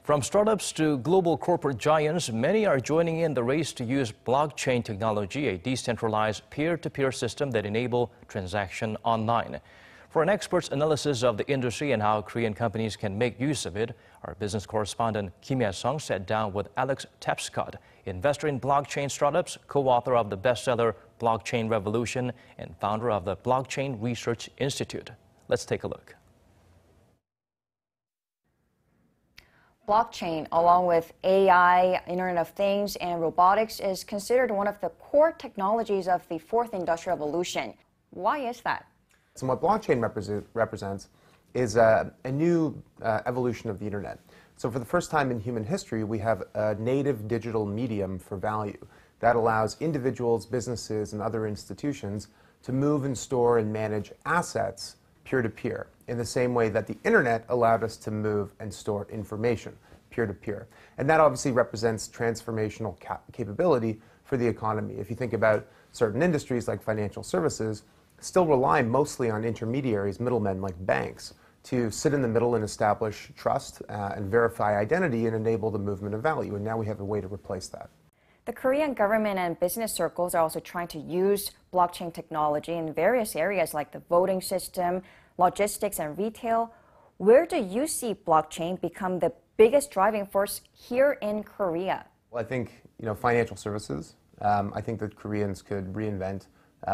From startups to global corporate giants, many are joining in the race to use blockchain technology, a decentralized peer-to-peer system that enables transaction online. For an expert's analysis of the industry and how Korean companies can make use of it, our business correspondent Kim Hyesung sat down with Tapscott, investor in blockchain startups, co-author of the bestseller Blockchain Revolution, and founder of the Blockchain Research Institute. Let's take a look. Blockchain, along with AI, Internet of Things, and robotics, is considered one of the core technologies of the fourth industrial revolution. Why is that? So what blockchain represents is a new evolution of the internet. So for the first time in human history, we have a native digital medium for value that allows individuals, businesses, and other institutions to move and store and manage assets peer-to-peer, in the same way that the internet allowed us to move and store information peer-to-peer. And that obviously represents transformational capability for the economy. If you think about certain industries like financial services, still rely mostly on intermediaries, middlemen like banks, to sit in the middle and establish trust and verify identity and enable the movement of value. And now we have a way to replace that. The Korean government and business circles are also trying to use blockchain technology in various areas like the voting system, logistics, and retail. Where do you see blockchain become the biggest driving force here in Korea? Well, I think, financial services. I think that Koreans could reinvent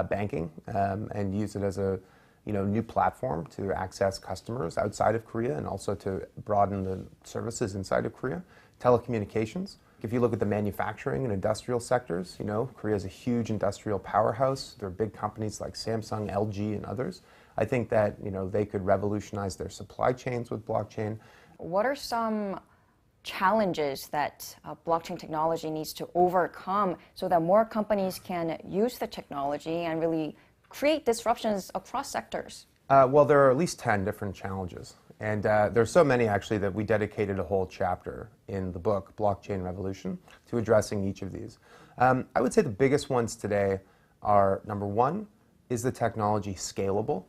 banking and use it as a new platform to access customers outside of Korea and also to broaden the services inside of Korea. Telecommunications. If you look at the manufacturing and industrial sectors, Korea is a huge industrial powerhouse. There are big companies like Samsung, LG, and others. I think that they could revolutionize their supply chains with blockchain. What are some challenges that blockchain technology needs to overcome so that more companies can use the technology and really create disruptions across sectors? Well, there are at least 10 different challenges. And there are so many, actually, that we dedicated a whole chapter in the book, Blockchain Revolution, to addressing each of these. I would say the biggest ones today are, number one, is the technology scalable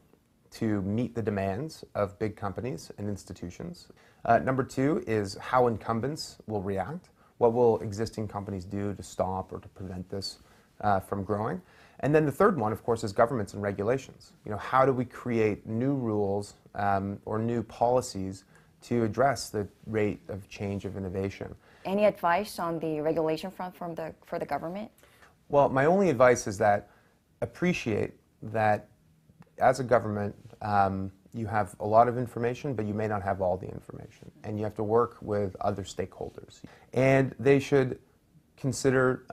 to meet the demands of big companies and institutions? Number two is how incumbents will react. What will existing companies do to stop or to prevent this from growing? And then the third one, of course, is governments and regulations. How do we create new rules or new policies to address the rate of change of innovation? Any advice on the regulation front for the government? Well, my only advice is that appreciate that as a government, you have a lot of information, but you may not have all the information. And you have to work with other stakeholders. And they should consider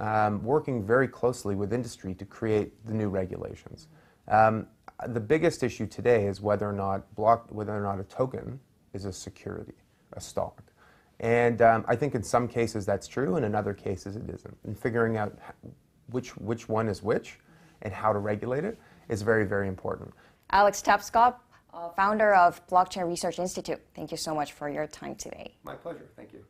working very closely with industry to create the new regulations. The biggest issue today is whether or not a token is a security, a stock. And I think in some cases that's true, and in other cases it isn't. And figuring out which one is which and how to regulate it is very, very important. Tapscott, founder of Blockchain Research Institute, thank you so much for your time today. My pleasure. Thank you.